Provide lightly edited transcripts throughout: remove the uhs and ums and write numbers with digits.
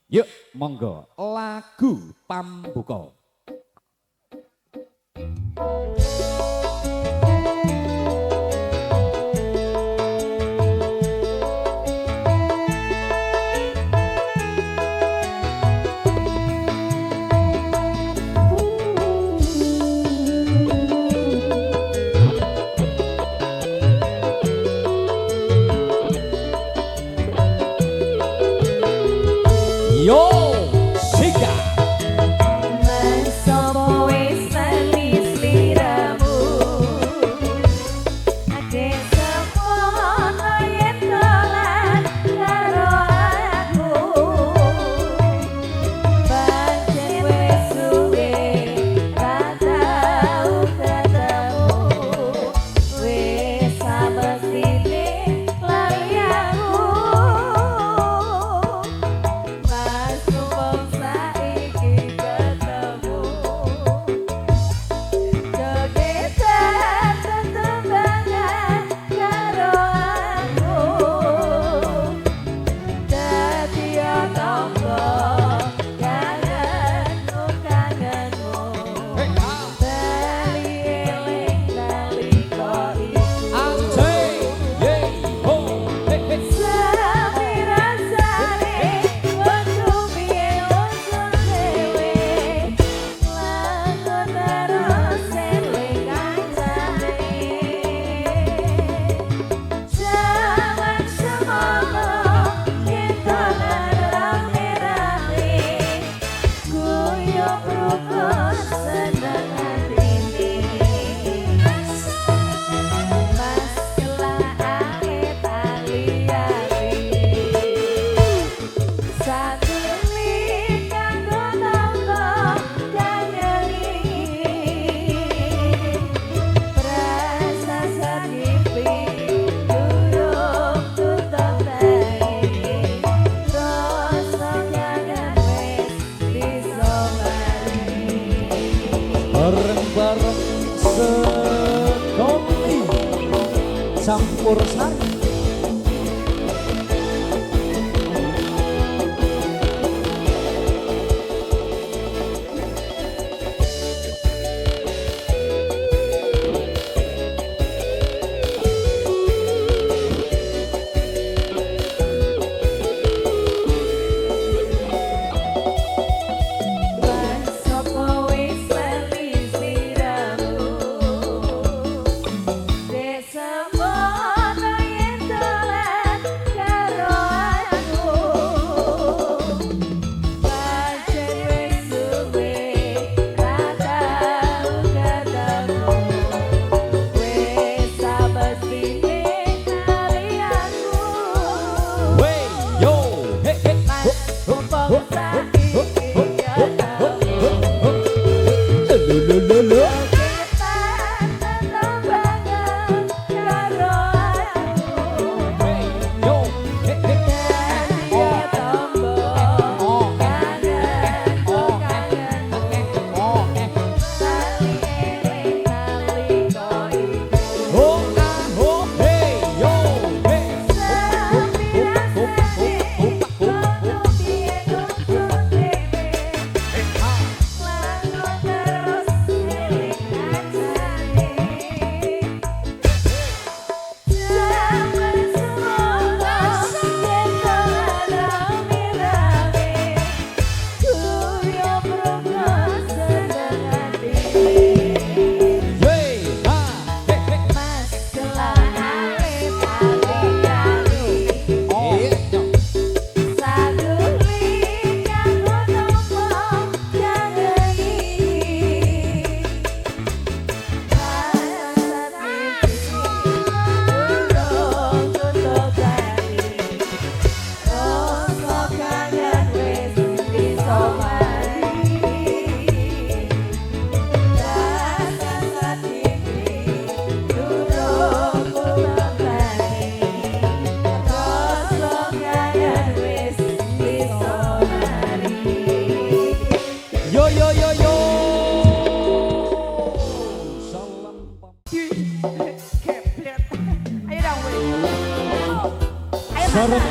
Yuk, monggo lagu pambuka. Yo, Sika. bareng sekoli campur sari.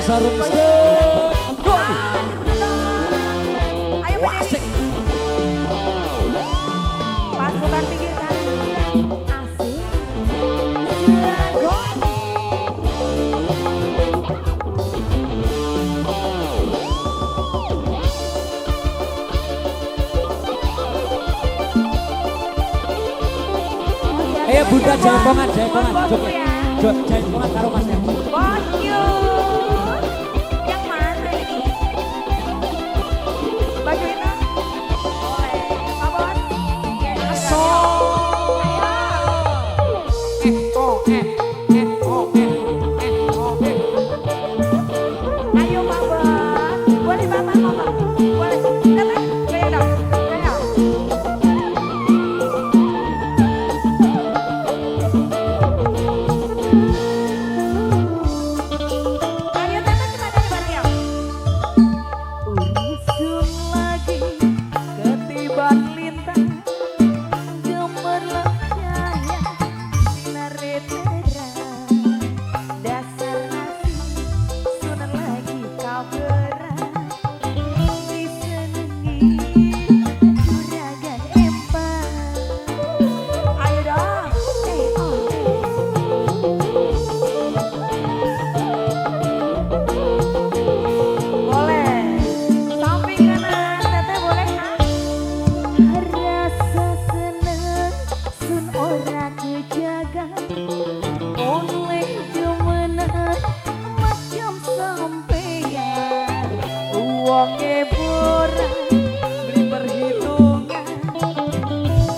Sarung sekoli. Ayo wasik. Pas bukan pinggir kan. Asik. Ayo Bunda jaipongan joget. Jaipongan karo Mas ya. Wonge pura beli perhitungan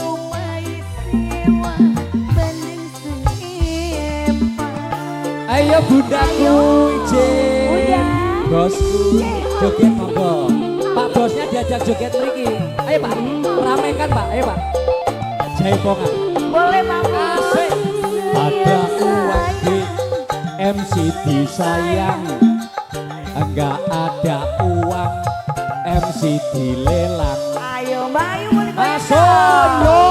umai sewa banding seimpan. Ayo bundaku izin bosku joget monggo. Pak bosnya diajak joget mriki. Ayo Pak, ramekan Pak, ayo Pak. Jaipongan. Boleh Pak. Asik. Ada uang di MC disayang. Enggak ada uang MC dilelang. Ayo Mbak Ayu boleh Mas Solo.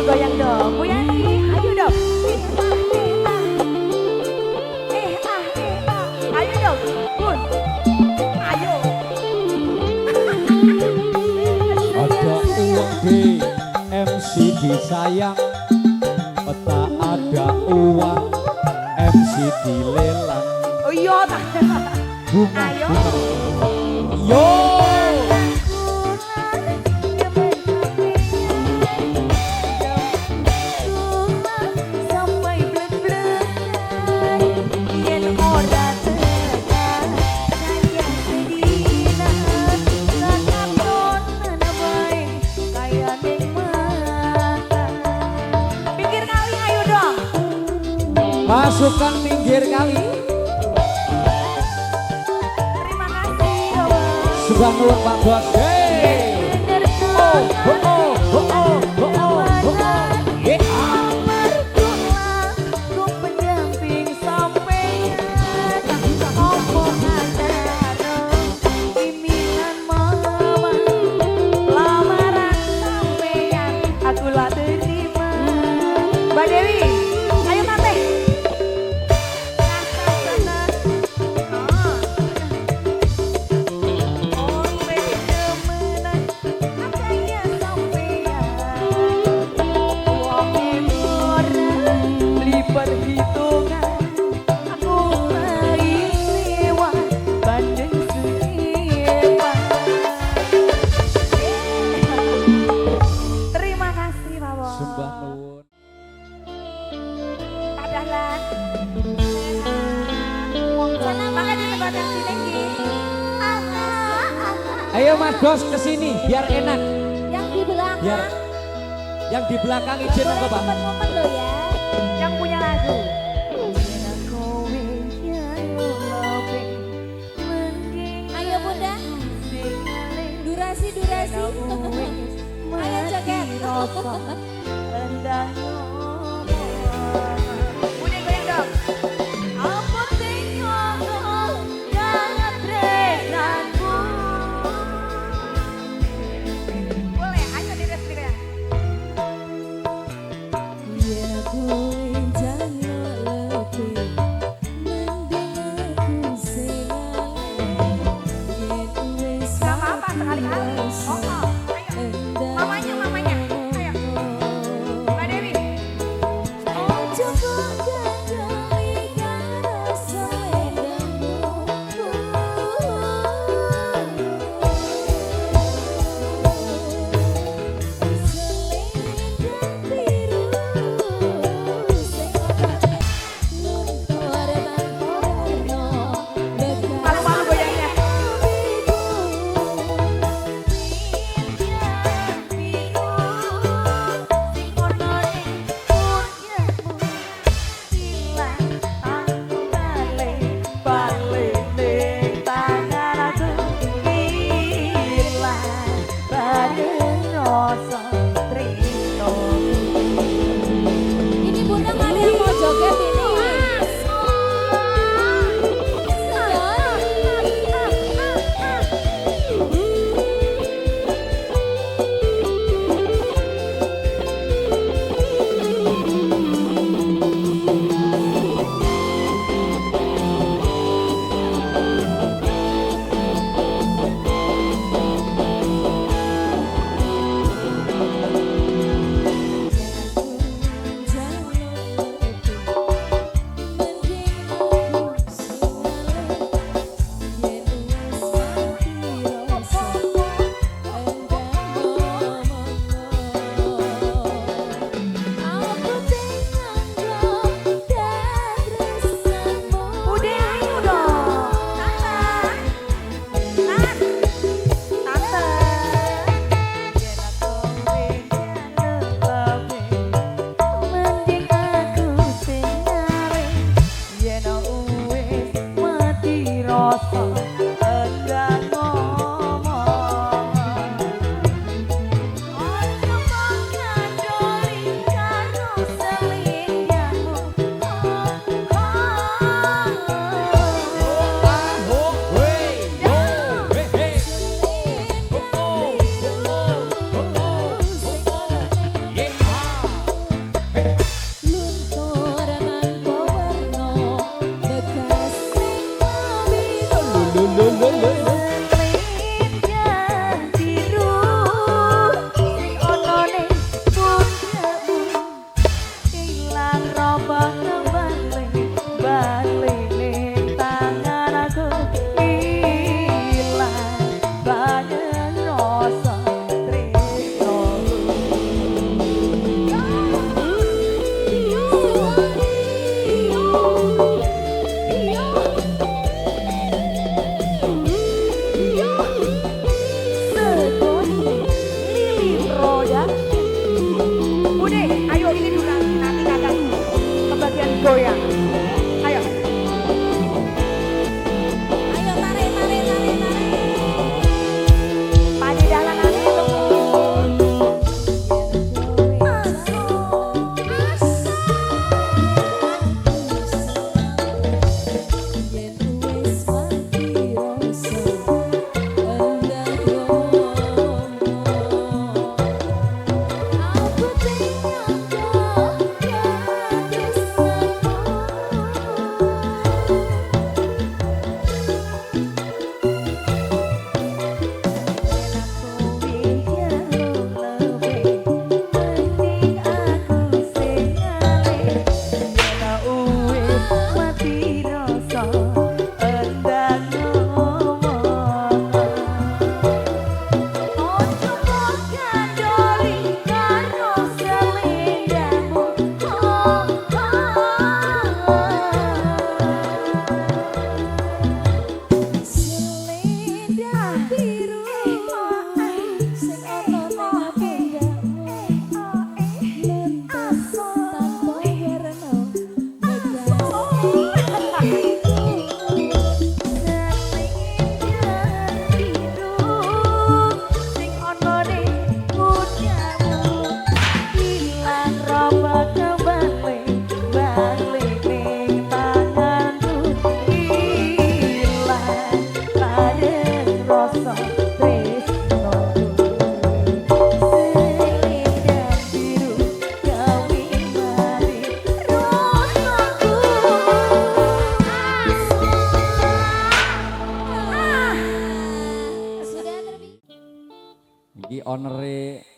Goyang dong, Bu Yani, ayo dong. Ayo dong, Bun. Ayo. Ada uang di MC disayang, tak ada uang MC dilelang. Oh iya, Bunga, ayo. yo. Pasukan minggir kali. Terima kasih, Bapak. Sudah nuwun Pak Bos. Hey. Oh, oh, oh, oh, oh, oh, oh, oh. Yeah. Mbak Dewi, ayo Tante. Perhitungan aku istimewa banding seimbang. Terima kasih Pak Bos. Sembah nuwun. Pak Dahlan. Makan di tempat yang sini Ki. Ayo Mas Bos kesini biar enak. Yang di belakang. Biar yang di belakang izin apa Pak? Momen lo ya. Yang punya lagu. Ayo Bunda. Durasi. Ayo joget. Bunda goyang dong. Apa tengok jangan tresnaku. Boleh, ayo di rest ya. Gak apa-apa sekali-kali. Oh, ayo. Mamanya. Ayo.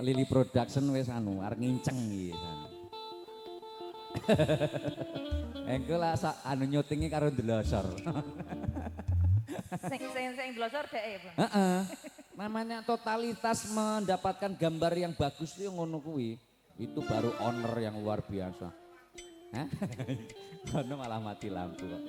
Lili Production wis anu arep nginceng iki. Engko lah anu nyutingi karo Ndelosor. Sing glosor dek ya, Bang. Heeh. Namanya totalitas mendapatkan gambar yang bagus itu ngono kuwi. Itu baru owner yang luar biasa. Hah? Kono malah mati lampu kok.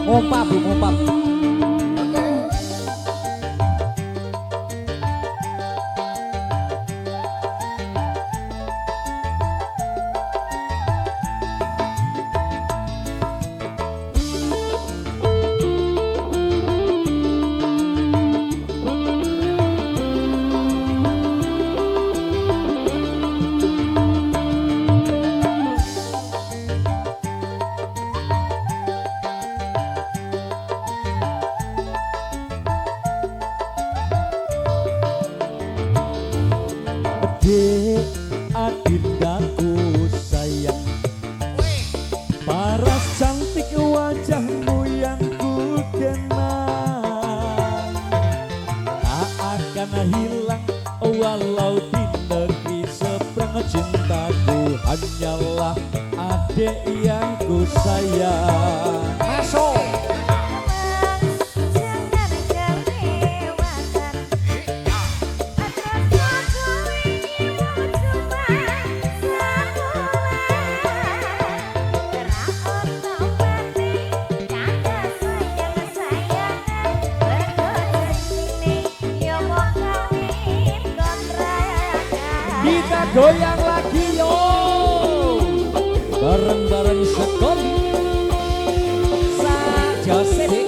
Ngompak Bu, ngompak. Dek adindaku sayang, paras cantik wajahmu yang ku kenang, tak akan hilang walau di negeri seberang. Cintaku hanyalah adik yang ku sayang. Masuk. Kita goyang lagi yo, bareng-bareng sekali saja sih.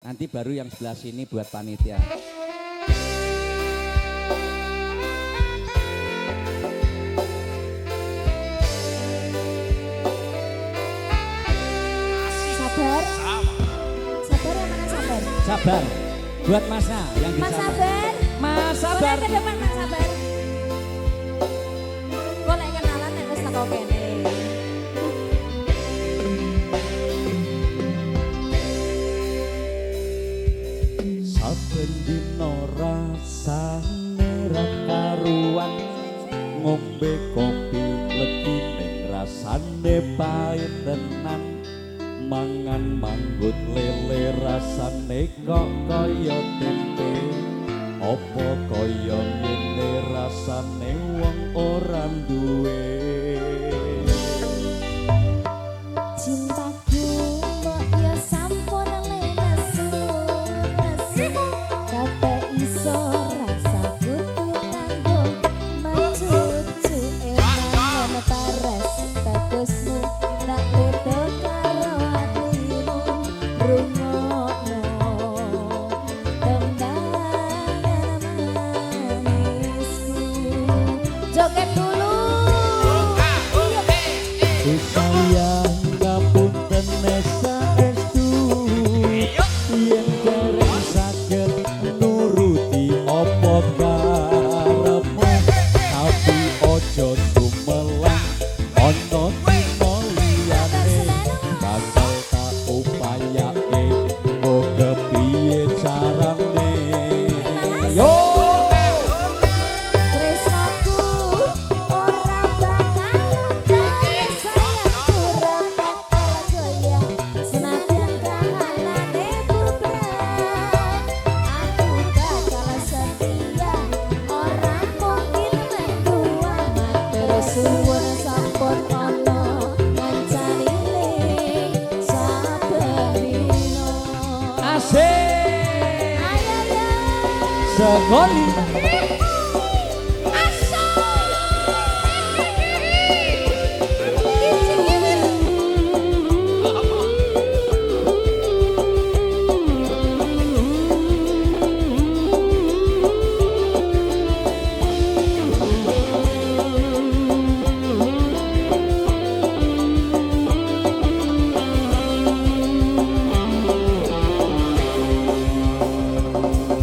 Nanti baru yang sebelah sini buat panitia. Sabar. Sabar yang mana sabar? Sabar. Buat Masna yang di Mas sana. Sabar. Mas Sabar. Boleh ke depan Mas Sabar. Boleh kenalan nek wis teko kene. Saben dina rasane ra karuan, ngombe kopi legi ning rasane pahit tenan, mangan manggut lele rasane kok kaya tempe, apa kaya ngene rasane wong ora duwe. Cintaku mbok ya sampun lenesu kabeh iso rasa kudu kanggo macucu eman pares bagusmu tak beda karo atimu rungokno tembangan manisku joget dulu Sayang ngapunten nesa estu, yen dereng saged nuruti apa karepmu, tapi ojo sumelang ana dina liyane, bakal tak upayake kok kepiye carane. Yo tresnaku ora bakal nangis sayangku ora bakal goyah senajan kahanane bubrah aku bakal setia ora mungkin mendua matur suwun sampun ana ngancani saben dina asik ayo yo sekali.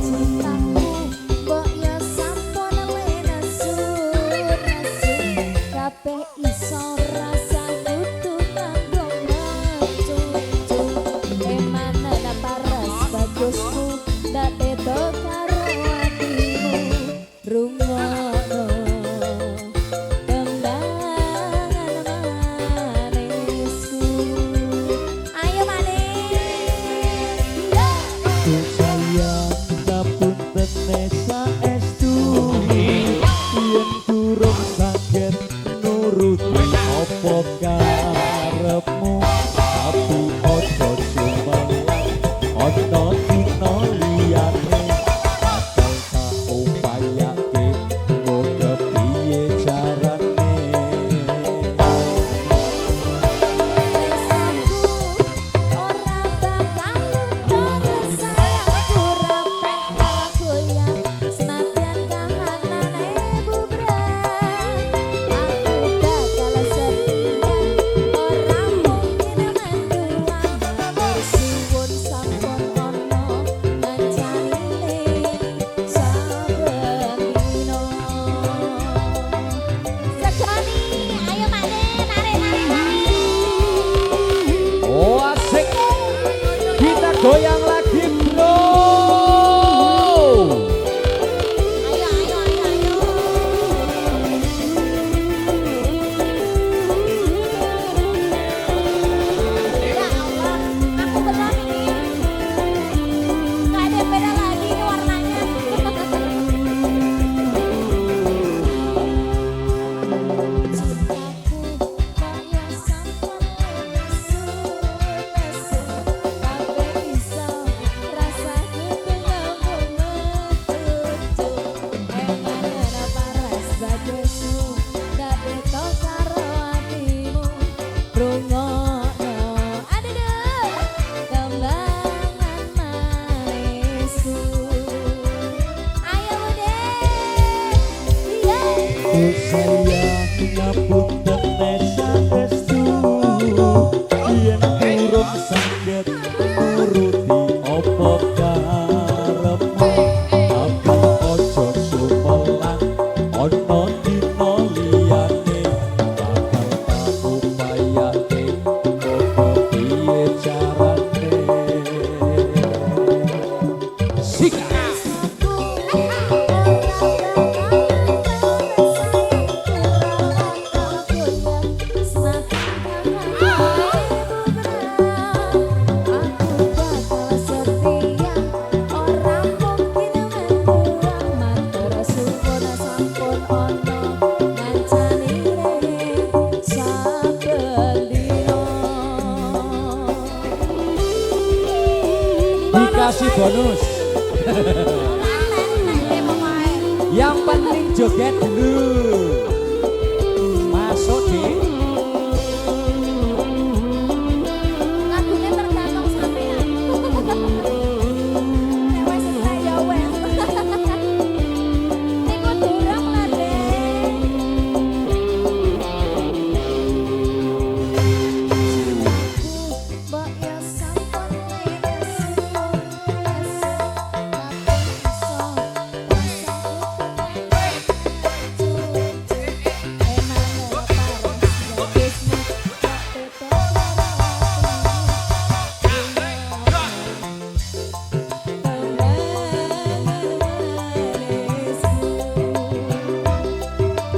Cintaku mbok ya sampun lenesu kabeh iso rasa kudu kanggo mecucu emane paras bagusmu ndak beda karo atimu rungokno tembangan manisku ayo manis Sayang ngapunten nesa estu, yen durung saged nuruti apa karepmu, tapi ojo sumelang ana dina liyane, bakal tak upayake kok kepiye carane. ora bakal nangis sayangku ora bakal goyah senajan kahanane bubrah aku bakal setia ora mungkin dikasih bonus. Yang penting joget dulu. Masuk di lagunya tergantung sampean. Nek wes selesai ya wes. Niku durung lah, Dek. Mbok ya sampun leres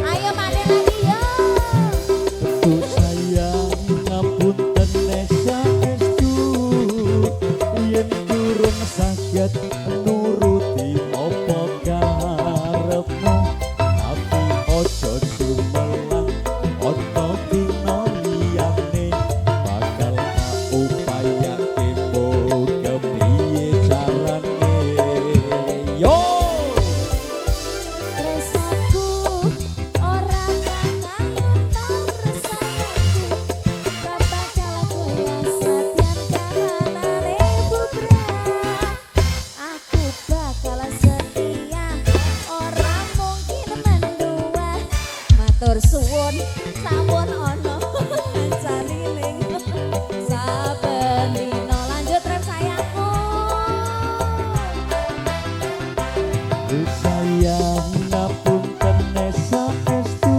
ayo mane lagi yo. Ku sayang ngapunten Nesa estu yen durung saged nuruti apa karepmu tapi ojo sumelang ana dina liyane bakal tak upayake muga piye carane yo Resaku ora bakal terus sayangku tak bakal koyo satian kalanane bubra aku bakal setia ora mungkin mendua matur suwun sampun ana ngancani saben dina lanjut rep sayangku. Ku sayang ngapunten Nesa estu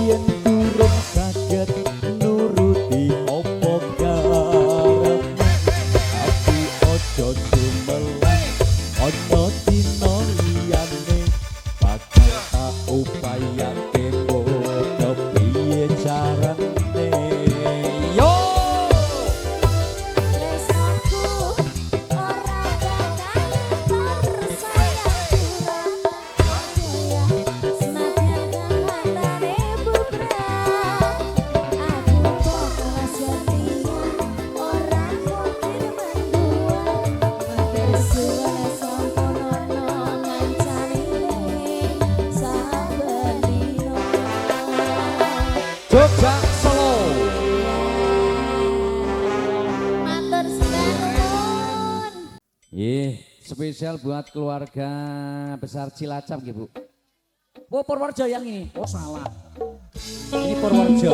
yen durung saged nuruti apa karepmu tapi ojo sumelang ana dina liyane bakal tak upayake muga piye carane yo Resaku ora bakal terus sayangku Jaya senadyan kalanane bubra aku bakal setia ora mungkin mendua matur suwun sampun ana ngancani saben dina. Jogja Solo. Matur nuwun. Spesial buat keluarga besar Cilacap, Bu. Oh, Purworejo yang ini. Oh, salah. Ini Purworejo.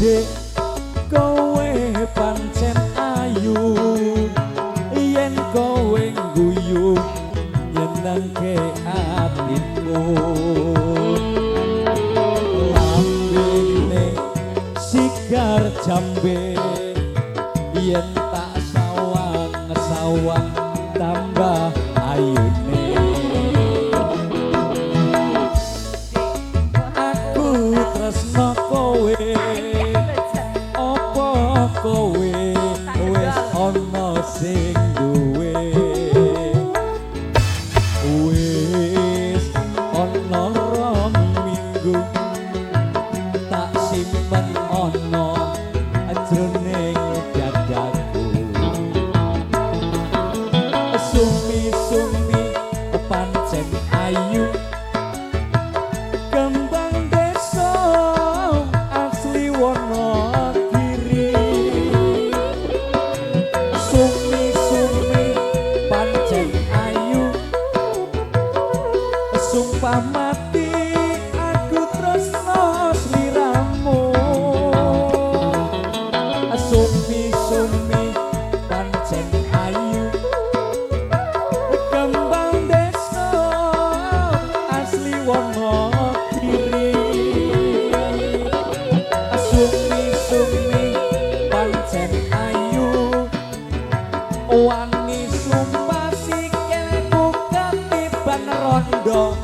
Dek kowe pancen ayu yen kowe guyu nyenengke atiku lambene sigar jambe yen tak sawang tambah ayune aku tresno kowe apa kowe wis ana sing duwe wis ana rong minggu tak simpen ana jroning dadaku sumi-sumi pancen ayu kembang desa asli Wonogiri sumi-sumi pancen ayu sumpah mati aku tresno sliramu sumi-sumi pancen ayu kembang desa asli Wonogiri sumi-sumi pancen ayu wangi sumpah sikilku ketiban rondo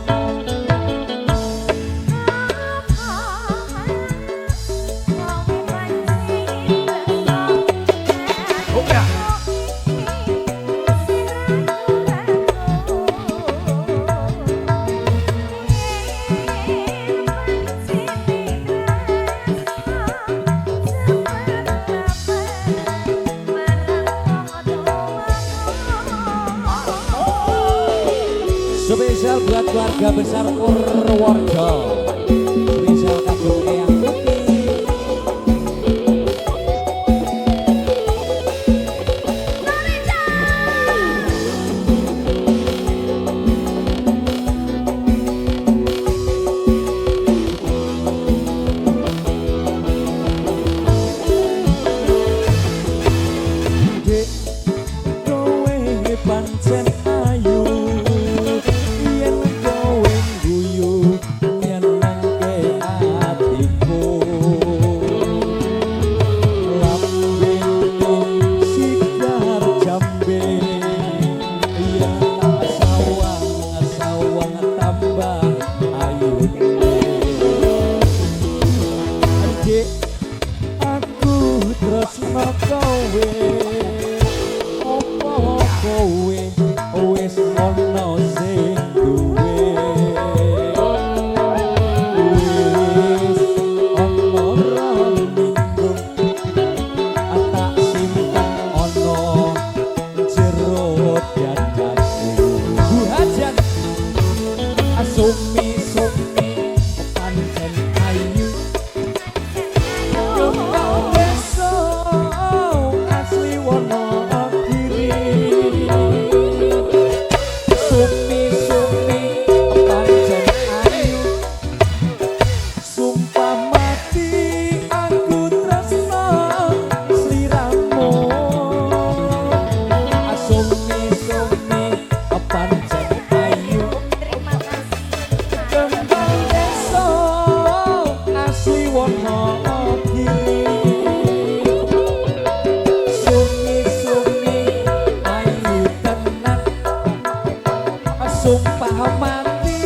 Spesial buat keluarga besar Purworejo. Spesial kagum Eyang Putih. Dek kowe pancen ayu yen kowe guyu nyenengke atiku lambemu sigar jambe yen sawang tambah ayu Dek aku tresno kowe opo kowe wis ana sing duwe wis ana rong minggu tak simpen ana jero dadaku Bu Hajat sumi-sumi pancen ayu asli warna kiri sumi-sumi pancen ayu sumpah mati aku tresno sliramu sumi-sumi pancen ayu kembang desa asli warna kiri sumi-sumi ayu tenan sumpah mati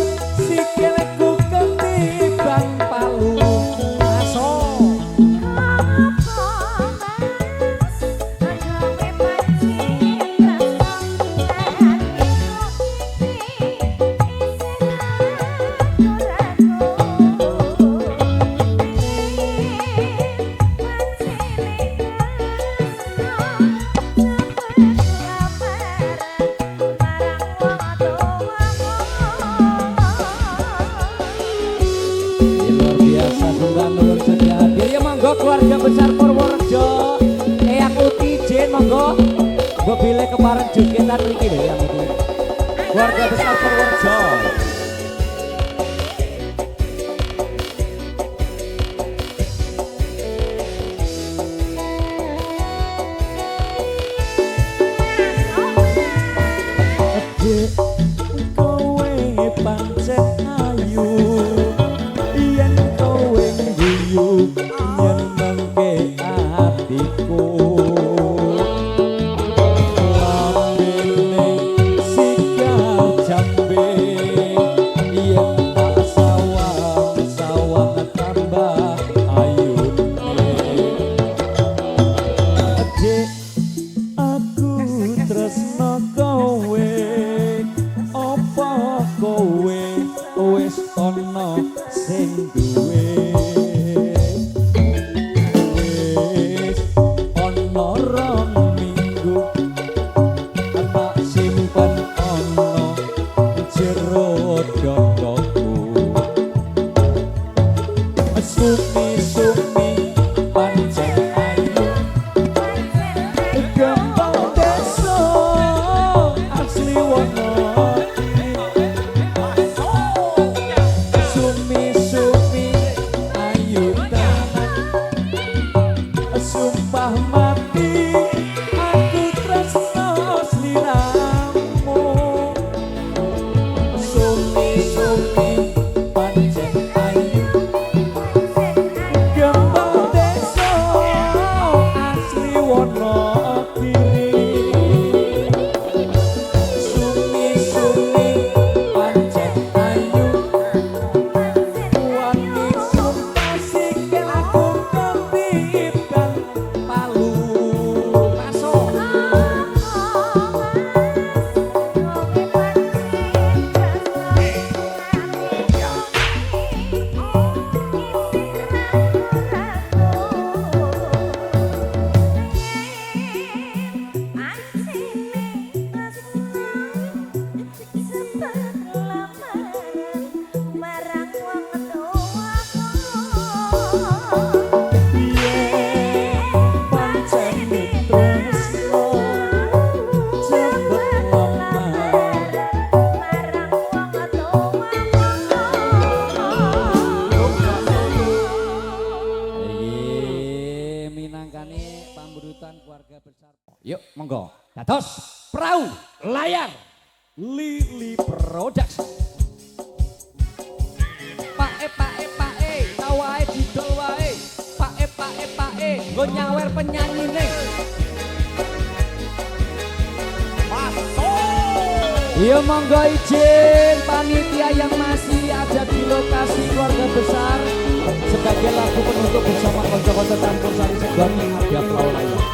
sikilku ketiban palu aso luar biasa sudah luar saja hadir ya monggo keluarga besar Purworejo Eyang Putih Jen monggo gue pilih kemarin jogetan mriki lho yang itu keluarga besar Purworejo Dek kowe pancen ayu yen kowe guyu nyenengke atiku lambene sigar jambe yen tak sawang tambah ayune Dek aku tresno kowe opo kowe wis ana sing duwe wis ana rong minggu tak simpen ana jero dadaku sumi-sumi pancen ayu kembang desa asli warna sumi-sumi ayu tenan sumpah mati aku tresno sliramu sumi-sumi pancen ayu kembang desa asli warna kiri sumi-sumi pancen ayu wani sumpah sikilku ketiban palu aso Dados perahu layar Lili Production. Pae tawae didol wae. Pae nggo nyawer penyanyine. Iya monggo izin panitia yang masih ada di lokasi keluarga besar sebagai lagu penutup bersama konco-konco campur sari segoni ada perahu layar.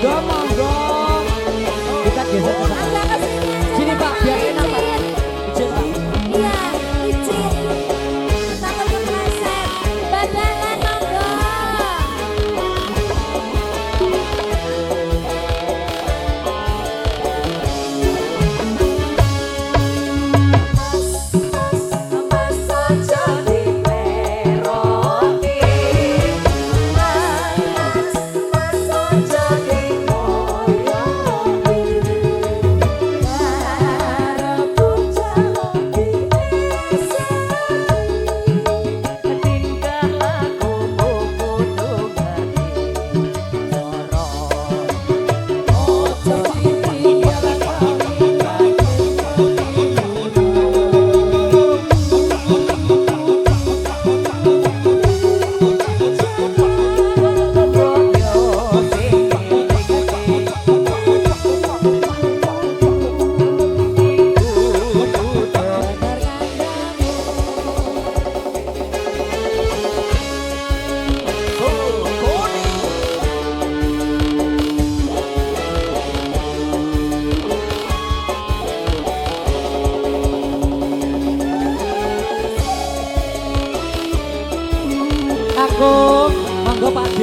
Monggo. Kita geser ke sana. Sini Pak, biar enak Pak. Izin Pak. Iya, izin. Sampai kepleset. Badangan monggo. Agung, monggo Pak D.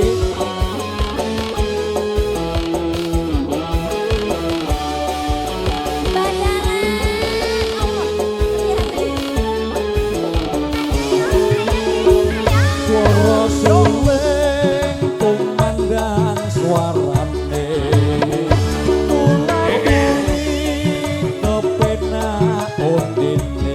Suara suling kumandang suarane Nunani kepenak ondine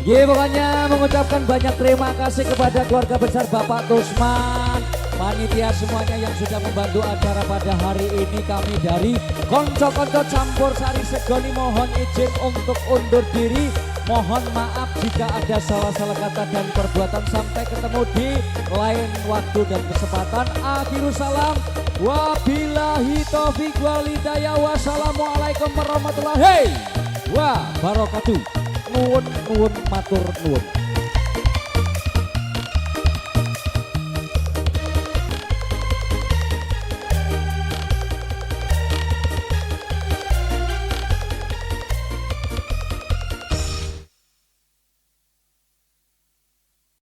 Ya pokoknya mengucapkan banyak terima kasih kepada keluarga besar Bapak Tusman, panitia semuanya yang sudah membantu acara pada hari ini. Kami dari konco-konco campur sari segoni mohon izin untuk undur diri. Mohon maaf jika ada salah-salah kata dan perbuatan. Sampai ketemu di lain waktu dan kesempatan. Akhirus salam. Wabillahi taufiq walhidayah. Wassalamualaikum warahmatullahi wabarakatuh. Nuwun matur nuwun.